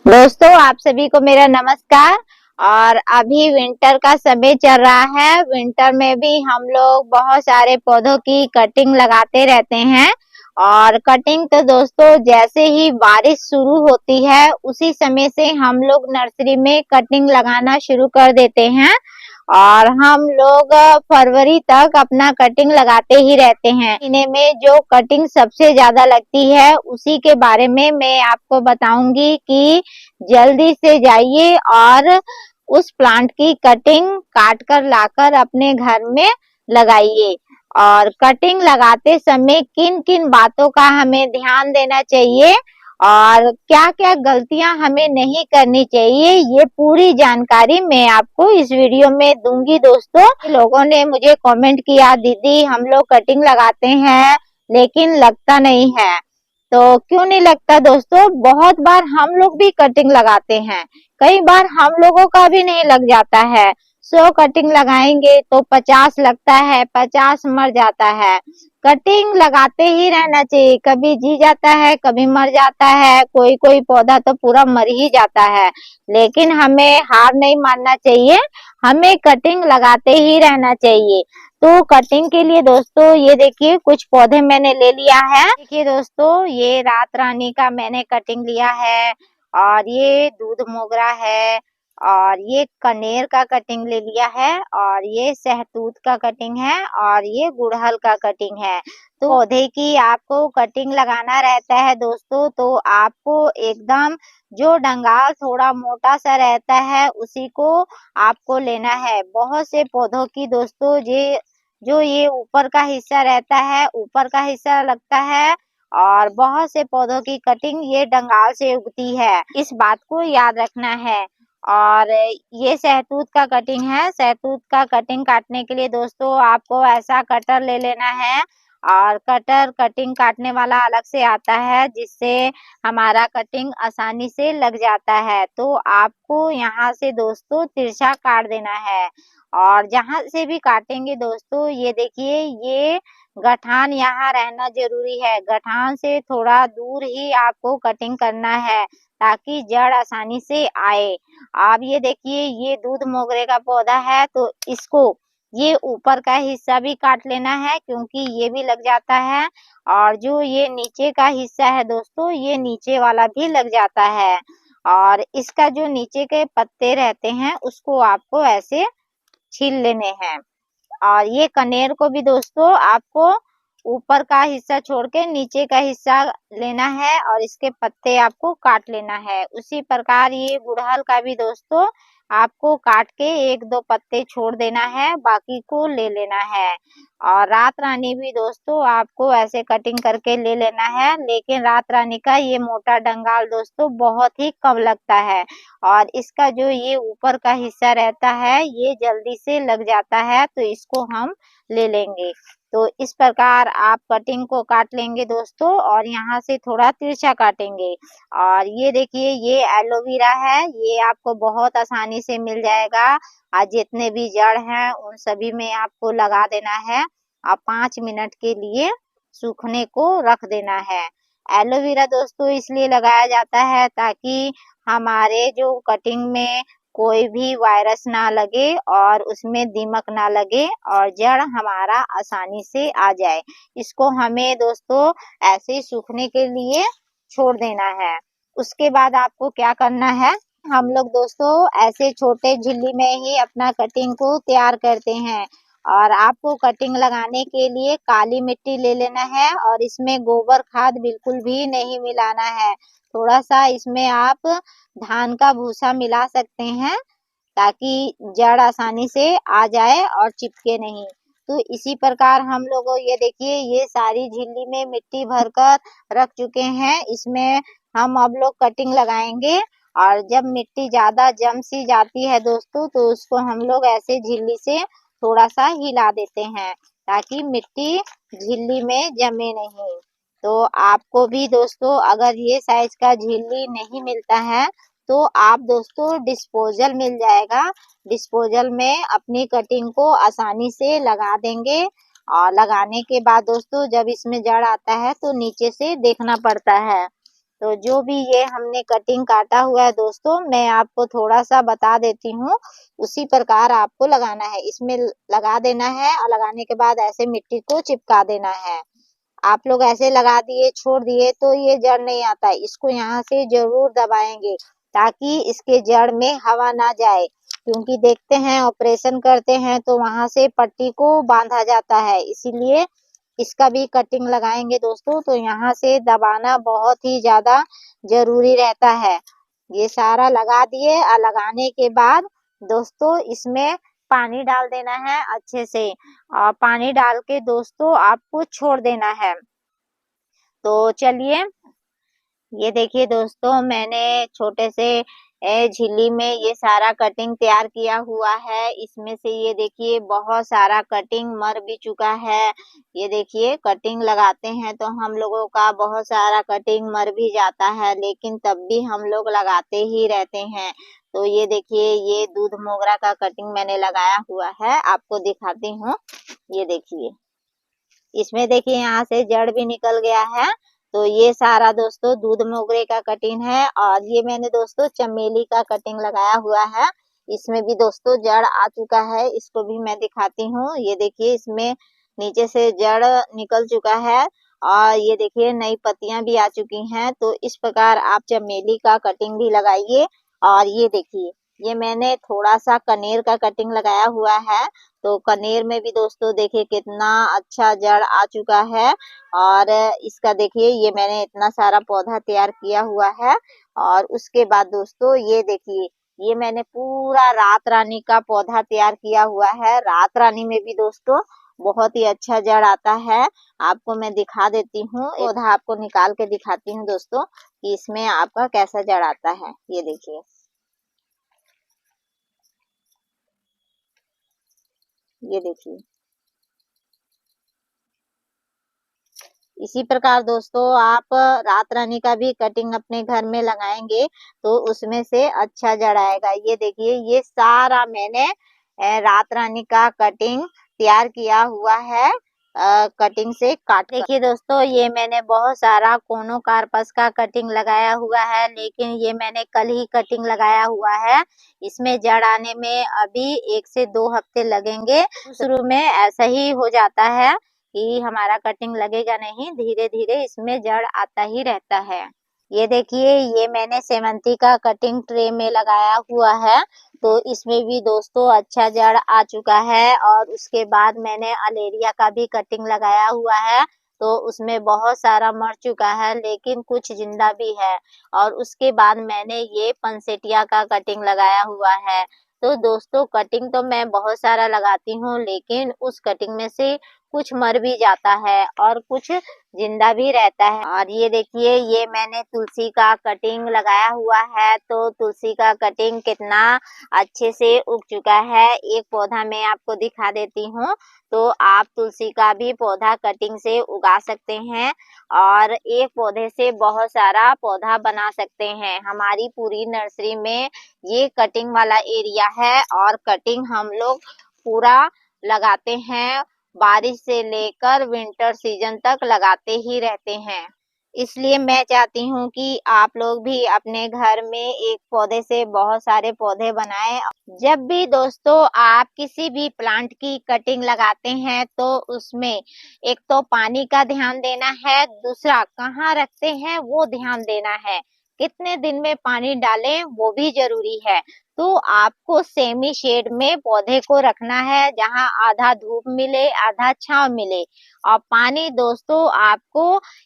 दोस्तों, आप सभी को मेरा नमस्कार। और अभी विंटर का समय चल रहा है। विंटर में भी हम लोग बहुत सारे पौधों की कटिंग लगाते रहते हैं। और कटिंग तो दोस्तों जैसे ही बारिश शुरू होती है उसी समय से हम लोग नर्सरी में कटिंग लगाना शुरू कर देते हैं। और हम लोग फरवरी तक अपना कटिंग लगाते ही रहते हैं। महीने में जो कटिंग सबसे ज्यादा लगती है उसी के बारे में मैं आपको बताऊंगी कि जल्दी से जाइए और उस प्लांट की कटिंग काट कर लाकर अपने घर में लगाइए। और कटिंग लगाते समय किन किन बातों का हमें ध्यान देना चाहिए और क्या क्या गलतियां हमें नहीं करनी चाहिए, ये पूरी जानकारी मैं आपको इस वीडियो में दूंगी। दोस्तों, लोगों ने मुझे कमेंट किया, दीदी हम लोग कटिंग लगाते हैं लेकिन लगता नहीं है। तो क्यों नहीं लगता दोस्तों? बहुत बार हम लोग भी कटिंग लगाते हैं, कई बार हम लोगों का भी नहीं लग जाता है। 100 कटिंग लगाएंगे तो 50 लगता है, 50 मर जाता है। कटिंग लगाते ही रहना चाहिए, कभी जी जाता है कभी मर जाता है, कोई कोई पौधा तो पूरा मर ही जाता है। लेकिन हमें हार नहीं मानना चाहिए, हमें कटिंग लगाते ही रहना चाहिए। तो कटिंग के लिए दोस्तों ये देखिए कुछ पौधे मैंने ले लिया है। देखिए दोस्तों, ये रात रानी का मैंने कटिंग लिया है, और ये दूध मोगरा है, और ये कनेर का कटिंग ले लिया है, और ये सहतूत का कटिंग है, और ये गुड़हल का कटिंग है। तो पौधे की आपको कटिंग लगाना रहता है दोस्तों, तो आपको एकदम जो डंगाल थोड़ा मोटा सा रहता है उसी को आपको लेना है। बहुत से पौधों की दोस्तों जो ये ऊपर का हिस्सा रहता है, ऊपर का हिस्सा लगता है, और बहुत से पौधों की कटिंग ये डंगाल से उगती है, इस बात को याद रखना है। और ये सहतूत का कटिंग है। सहतूत का कटिंग काटने के लिए दोस्तों आपको ऐसा कटर ले लेना है, और कटर कटिंग काटने वाला अलग से आता है जिससे हमारा कटिंग आसानी से लग जाता है। तो आपको यहाँ से दोस्तों तिरछा काट देना है। और जहां से भी काटेंगे दोस्तों ये देखिए, ये गठान यहाँ रहना जरूरी है। गठान से थोड़ा दूर ही आपको कटिंग करना है ताकि जड़ आसानी से आए। आप ये देखिए, ये दूध मोगरे का पौधा है तो इसको ये ऊपर का हिस्सा भी काट लेना है क्योंकि ये भी लग जाता है। और जो ये नीचे का हिस्सा है दोस्तों, ये नीचे वाला भी लग जाता है। और इसका जो नीचे के पत्ते रहते हैं उसको आपको ऐसे छील लेने हैं। और ये कनेर को भी दोस्तों आपको ऊपर का हिस्सा छोड़ के नीचे का हिस्सा लेना है और इसके पत्ते आपको काट लेना है। उसी प्रकार ये गुड़हल का भी दोस्तों आपको काट के एक दो पत्ते छोड़ देना है, बाकी को ले लेना है। और रात रानी भी दोस्तों आपको ऐसे कटिंग करके ले लेना है, लेकिन रात रानी का ये मोटा डंगाल दोस्तों बहुत ही कम लगता है, और इसका जो ये ऊपर का हिस्सा रहता है ये जल्दी से लग जाता है, तो इसको हम ले लेंगे। तो इस प्रकार आप कटिंग को काट लेंगे दोस्तों, और यहाँ से थोड़ा तिरछा काटेंगे। और ये देखिए, ये एलोवेरा है, ये आपको बहुत आसानी से मिल जाएगा। आज जितने भी जड़ हैं उन सभी में आपको लगा देना है और 5 मिनट के लिए सूखने को रख देना है। एलोवेरा दोस्तों इसलिए लगाया जाता है ताकि हमारे जो कटिंग में कोई भी वायरस ना लगे और उसमें दीमक ना लगे और जड़ हमारा आसानी से आ जाए। इसको हमें दोस्तों ऐसे ही सूखने के लिए छोड़ देना है। उसके बाद आपको क्या करना है, हम लोग दोस्तों ऐसे छोटे झिल्ली में ही अपना कटिंग को तैयार करते हैं। और आपको कटिंग लगाने के लिए काली मिट्टी ले लेना है, और इसमें गोबर खाद बिल्कुल भी नहीं मिलाना है। थोड़ा सा इसमें आप धान का भूसा मिला सकते हैं ताकि जड़ आसानी से आ जाए और चिपके नहीं। तो इसी प्रकार हम लोग ये देखिए, ये सारी झिल्ली में मिट्टी भरकर रख चुके हैं। इसमें हम अब लोग कटिंग लगाएंगे, और जब मिट्टी ज्यादा जम सी जाती है दोस्तों तो उसको हम लोग ऐसे झिल्ली से थोड़ा सा हिला देते हैं ताकि मिट्टी झिल्ली में जमे नहीं। तो आपको भी दोस्तों अगर ये साइज का झिल्ली नहीं मिलता है तो आप दोस्तों डिस्पोजल मिल जाएगा, डिस्पोजल में अपनी कटिंग को आसानी से लगा देंगे। और लगाने के बाद दोस्तों जब इसमें जड़ आता है तो नीचे से देखना पड़ता है, तो जो भी ये हमने कटिंग काटा हुआ है दोस्तों, मैं आपको थोड़ा सा बता देती हूँ, उसी प्रकार आपको लगाना है। इसमें लगा देना है और लगाने के बाद ऐसे मिट्टी को चिपका देना है। आप लोग ऐसे लगा दिए छोड़ दिए तो ये जड़ नहीं आता, इसको यहाँ से जरूर दबाएंगे ताकि इसके जड़ में हवा ना जाए, क्योंकि देखते हैं ऑपरेशन करते हैं तो वहां से पट्टी को बांधा जाता है, इसीलिए इसका भी कटिंग लगाएंगे दोस्तों। तो यहाँ से दबाना बहुत ही ज्यादा जरूरी रहता है। ये सारा लगा दिए और लगाने के बाद दोस्तों इसमें पानी डाल देना है अच्छे से, और पानी डाल के दोस्तों आपको छोड़ देना है। तो चलिए, ये देखिए दोस्तों, मैंने छोटे से झिल्ली में ये सारा कटिंग तैयार किया हुआ है। इसमें से ये देखिए बहुत सारा कटिंग मर भी चुका है। ये देखिए कटिंग लगाते हैं तो हम लोगों का बहुत सारा कटिंग मर भी जाता है, लेकिन तब भी हम लोग लगाते ही रहते हैं। तो ये देखिए, ये दूध मोगरा का कटिंग मैंने लगाया हुआ है, आपको दिखाती हूँ। ये देखिए, इसमें देखिए यहाँ से जड़ भी निकल गया है। तो ये सारा दोस्तों दूध मोगरे का कटिंग है। और ये मैंने दोस्तों चमेली का कटिंग लगाया हुआ है, इसमें भी दोस्तों जड़ आ चुका है, इसको भी मैं दिखाती हूँ। ये देखिए, इसमें नीचे से जड़ निकल चुका है और ये देखिए नई पत्तियां भी आ चुकी हैं। तो इस प्रकार आप चमेली का कटिंग भी लगाइए। और ये देखिए, ये मैंने थोड़ा सा कनेर का कटिंग लगाया हुआ है। तो कनेर में भी दोस्तों देखिए कितना अच्छा जड़ आ चुका है। और इसका देखिए, ये मैंने इतना सारा पौधा तैयार किया हुआ है। और उसके बाद दोस्तों ये देखिए, ये मैंने पूरा रात रानी का पौधा तैयार किया हुआ है। रात रानी में भी दोस्तों बहुत ही अच्छा जड़ आता है। आपको मैं दिखा देती हूँ, पौधा आपको निकाल के दिखाती हूँ दोस्तों कि इसमें आपका कैसा जड़ आता है। ये देखिए, ये देखिए, इसी प्रकार दोस्तों आप रात रानी का भी कटिंग अपने घर में लगाएंगे तो उसमें से अच्छा जड़ आएगा। ये देखिए, ये सारा मैंने रात रानी का कटिंग तैयार किया हुआ है, कटिंग से काट। देखिए दोस्तों, ये मैंने बहुत सारा कोनो कार्पस का कटिंग लगाया हुआ है, लेकिन ये मैंने कल ही कटिंग लगाया हुआ है। इसमें जड़ आने में अभी 1 से 2 हफ्ते लगेंगे। शुरू में ऐसा ही हो जाता है कि हमारा कटिंग लगेगा नहीं, धीरे धीरे इसमें जड़ आता ही रहता है। ये देखिए, ये मैंने सेवंती का कटिंग ट्रे में लगाया हुआ है। तो इसमें भी दोस्तों अच्छा जड़ आ चुका है। और उसके बाद मैंने अलेरिया का भी कटिंग लगाया हुआ है। तो उसमें बहुत सारा मर चुका है, लेकिन कुछ जिंदा भी है। और उसके बाद मैंने ये पंसेटिया का कटिंग लगाया हुआ है। तो दोस्तों कटिंग तो मैं बहुत सारा लगाती हूँ, लेकिन उस कटिंग में से कुछ मर भी जाता है और कुछ जिंदा भी रहता है। और ये देखिए, ये मैंने तुलसी का कटिंग लगाया हुआ है। तो तुलसी का कटिंग कितना अच्छे से उग चुका है। एक पौधा मैं आपको दिखा देती हूँ। तो आप तुलसी का भी पौधा कटिंग से उगा सकते हैं और एक पौधे से बहुत सारा पौधा बना सकते हैं। हमारी पूरी नर्सरी में ये कटिंग वाला एरिया है और कटिंग हम लोग पूरा लगाते हैं, बारिश से लेकर विंटर सीजन तक लगाते ही रहते हैं। इसलिए मैं चाहती हूँ कि आप लोग भी अपने घर में एक पौधे से बहुत सारे पौधे बनाएं। जब भी दोस्तों आप किसी भी प्लांट की कटिंग लगाते हैं तो उसमें एक तो पानी का ध्यान देना है, दूसरा कहाँ रखते हैं वो ध्यान देना है, कितने दिन में पानी डालें वो भी जरूरी है। तो आपको सेमी शेड में पौधे को रखना है, जहाँ आधा धूप मिले आधा छांव मिले। और पानी दोस्तों आपको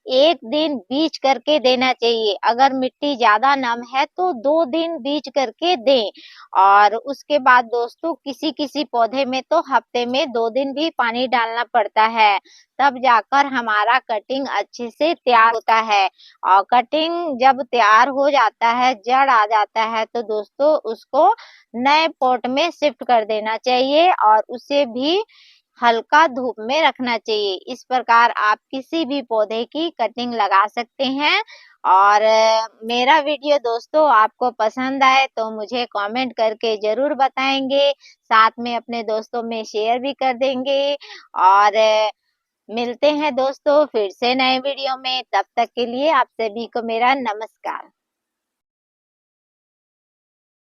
1 दिन बीच करके देना चाहिए। अगर मिट्टी ज्यादा नम है तो 2 दिन बीच करके दें। और उसके बाद दोस्तों किसी किसी पौधे में तो हफ्ते में 2 दिन भी पानी डालना पड़ता है, तब जाकर हमारा कटिंग अच्छे से तैयार होता है। और कटिंग जब तैयार हो जाता है, जड़ आ जाता है, तो दोस्तों उसको नए पॉट में शिफ्ट कर देना चाहिए और उसे भी हल्का धूप में रखना चाहिए। इस प्रकार आप किसी भी पौधे की कटिंग लगा सकते हैं। और मेरा वीडियो दोस्तों आपको पसंद आए तो मुझे कमेंट करके जरूर बताएंगे, साथ में अपने दोस्तों में शेयर भी कर देंगे। और मिलते हैं दोस्तों फिर से नए वीडियो में, तब तक के लिए आप सभी को मेरा नमस्कार।